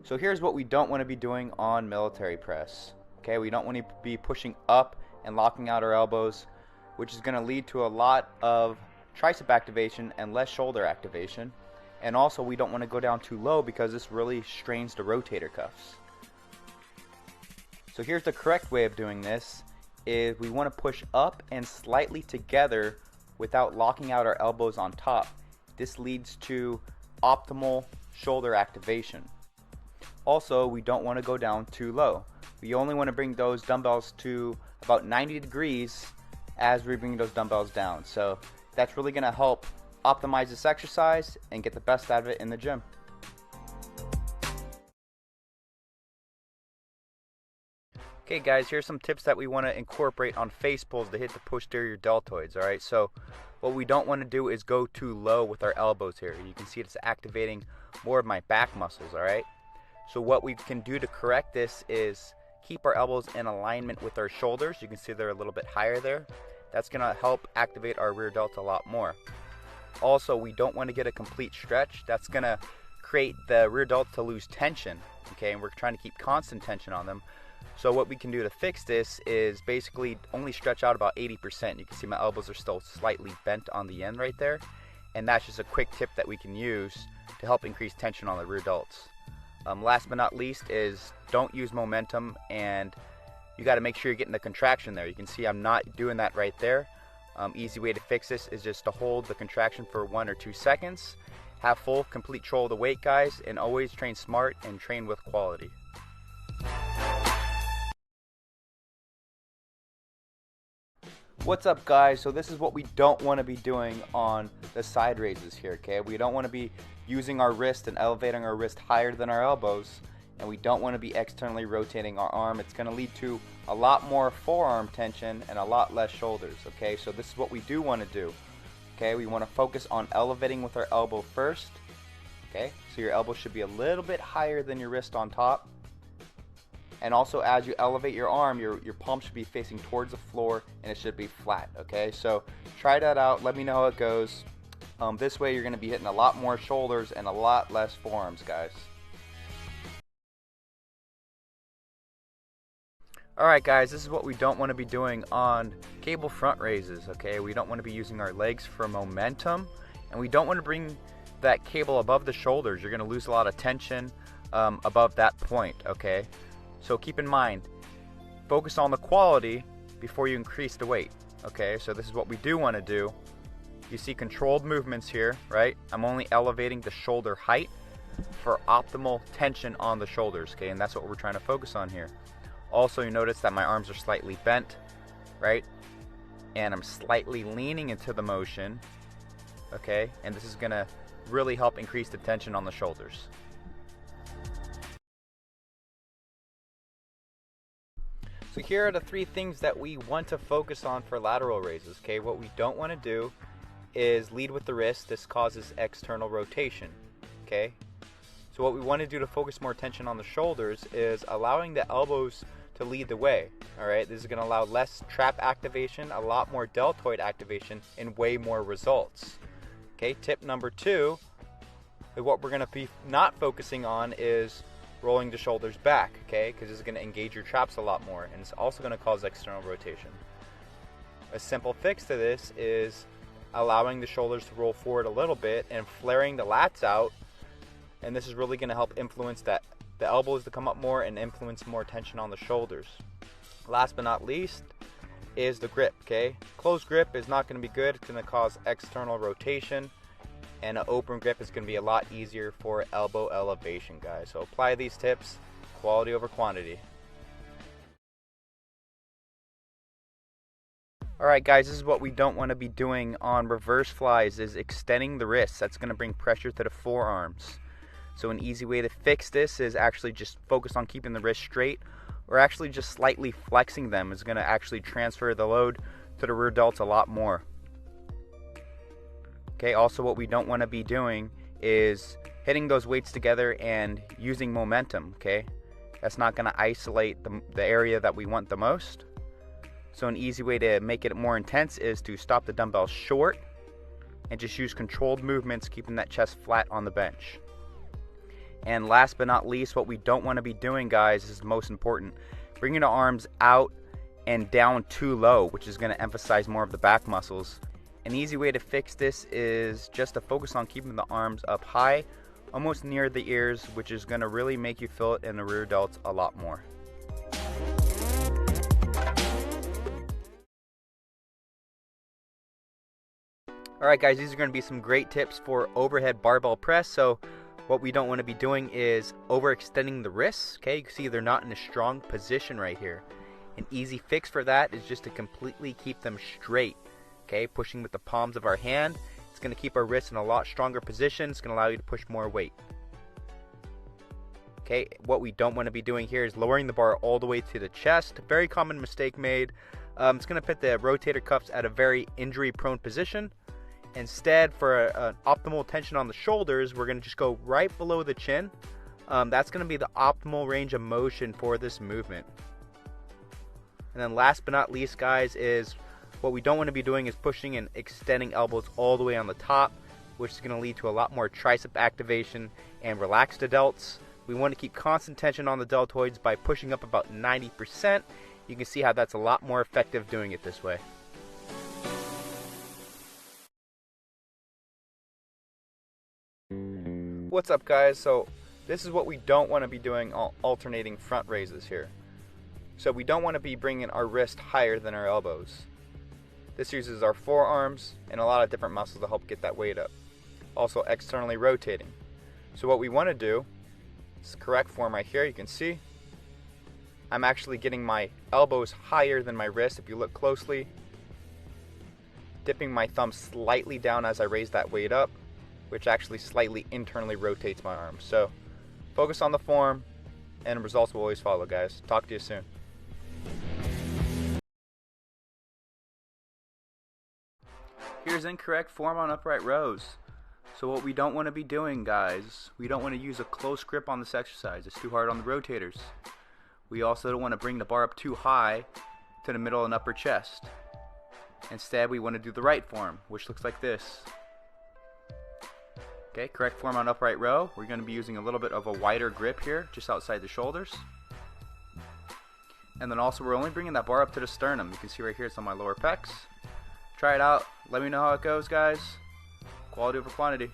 So here's what we don't want to be doing on military press. Okay, we don't want to be pushing up and locking out our elbows, which is going to lead to a lot of tricep activation and less shoulder activation. And also we don't want to go down too low because this really strains the rotator cuffs. So here's the correct way of doing this, is we want to push up and slightly together without locking out our elbows on top. This leads to optimal shoulder activation. Also, we don't want to go down too low. We only want to bring those dumbbells to about 90 degrees as we bring those dumbbells down. So that's really going to help optimize this exercise and get the best out of it in the gym. Okay guys, here's some tips that we want to incorporate on face pulls to hit the posterior deltoids. Alright, so what we don't want to do is go too low with our elbows here. You can see it's activating more of my back muscles. Alright, so what we can do to correct this is keep our elbows in alignment with our shoulders. You can see they're a little bit higher there. That's going to help activate our rear delta a lot more. Also, we don't want to get a complete stretch. That's going to create the rear delta to lose tension. Okay, and we're trying to keep constant tension on them. So what we can do to fix this is basically only stretch out about 80%. You can see my elbows are still slightly bent on the end right there. And that's just a quick tip that we can use to help increase tension on the rear delts. Last but not least is don't use momentum, and you got to make sure you're getting the contraction there. You can see I'm not doing that right there. Easy way to fix this is just to hold the contraction for 1 or 2 seconds. Have full, complete control of the weight, guys, and always train smart and train with quality. What's up guys? So this is what we don't want to be doing on the side raises here, okay? We don't want to be using our wrist and elevating our wrist higher than our elbows, and we don't want to be externally rotating our arm. It's going to lead to a lot more forearm tension and a lot less shoulders, okay? So this is what we do want to do, okay? We want to focus on elevating with our elbow first, okay? So your elbow should be a little bit higher than your wrist on top. And also, as you elevate your arm, your palm should be facing towards the floor and it should be flat, okay? So try that out. Let me know how it goes. This way you're going to be hitting a lot more shoulders and a lot less forearms, guys. Alright guys, this is what we don't want to be doing on cable front raises, okay? We don't want to be using our legs for momentum, and we don't want to bring that cable above the shoulders. You're going to lose a lot of tension above that point, okay? So keep in mind, focus on the quality before you increase the weight, okay? So this is what we do want to do. You see controlled movements here, right? I'm only elevating the shoulder height for optimal tension on the shoulders, okay? And that's what we're trying to focus on here. Also, you notice that my arms are slightly bent, right? And I'm slightly leaning into the motion, okay? And this is gonna really help increase the tension on the shoulders. So here are the 3 things that we want to focus on for lateral raises, okay? What we don't want to do is lead with the wrist. This causes external rotation, okay? So what we want to do to focus more tension on the shoulders is allowing the elbows to lead the way, all right? This is going to allow less trap activation, a lot more deltoid activation, and way more results, okay? Tip number 2, what we're going to be not focusing on is rolling the shoulders back, okay? Because this is going to engage your traps a lot more, and it's also going to cause external rotation. A simple fix to this is allowing the shoulders to roll forward a little bit and flaring the lats out, and this is really going to help influence the elbows to come up more and influence more tension on the shoulders. Last but not least is the grip, okay? Closed grip is not going to be good. It's going to cause external rotation, and an open grip is going to be a lot easier for elbow elevation, guys. So apply these tips, quality over quantity. Alright guys, this is what we don't want to be doing on reverse flies, is extending the wrists. That's going to bring pressure to the forearms. So an easy way to fix this is actually just focus on keeping the wrist straight, or actually just slightly flexing them is going to actually transfer the load to the rear delts a lot more. Okay, also what we don't want to be doing is hitting those weights together and using momentum, okay? That's not going to isolate the area that we want the most. So an easy way to make it more intense is to stop the dumbbell short and just use controlled movements, keeping that chest flat on the bench. And last but not least, what we don't want to be doing, guys, is the most important. Bringing the arms out and down too low, which is going to emphasize more of the back muscles. An easy way to fix this is just to focus on keeping the arms up high, almost near the ears, which is going to really make you feel it in the rear delts a lot more. Alright guys, these are going to be some great tips for overhead barbell press. So what we don't want to be doing is overextending the wrists. Okay, you can see they're not in a strong position right here. An easy fix for that is just to completely keep them straight. Okay, pushing with the palms of our hand. It's going to keep our wrists in a lot stronger position. It's going to allow you to push more weight. Okay, what we don't want to be doing here is lowering the bar all the way to the chest. Very common mistake made. It's going to put the rotator cuffs at a very injury prone position. Instead, for an optimal tension on the shoulders, we're going to just go right below the chin. That's going to be the optimal range of motion for this movement. And then last but not least, guys, is what we don't want to be doing is pushing and extending elbows all the way on the top, which is going to lead to a lot more tricep activation and relaxed delts. We want to keep constant tension on the deltoids by pushing up about 90%. You can see how that's a lot more effective doing it this way. What's up, guys? So this is what we don't want to be doing, alternating front raises here. So we don't want to be bringing our wrist higher than our elbows. This uses our forearms and a lot of different muscles to help get that weight up. Also externally rotating. So what we want to do is correct form right here. You can see I'm actually getting my elbows higher than my wrist if you look closely. Dipping my thumb slightly down as I raise that weight up, which actually slightly internally rotates my arms. So focus on the form and results will always follow, guys. Talk to you soon. Here's incorrect form on upright rows. So what we don't want to be doing, guys, we don't want to use a close grip on this exercise. It's too hard on the rotators. We also don't want to bring the bar up too high to the middle and upper chest. Instead, we want to do the right form, which looks like this. Okay, correct form on upright row. We're going to be using a little bit of a wider grip here, just outside the shoulders. And then also we're only bringing that bar up to the sternum. You can see right here it's on my lower pecs. Try it out. Let me know how it goes, guys. Quality over quantity.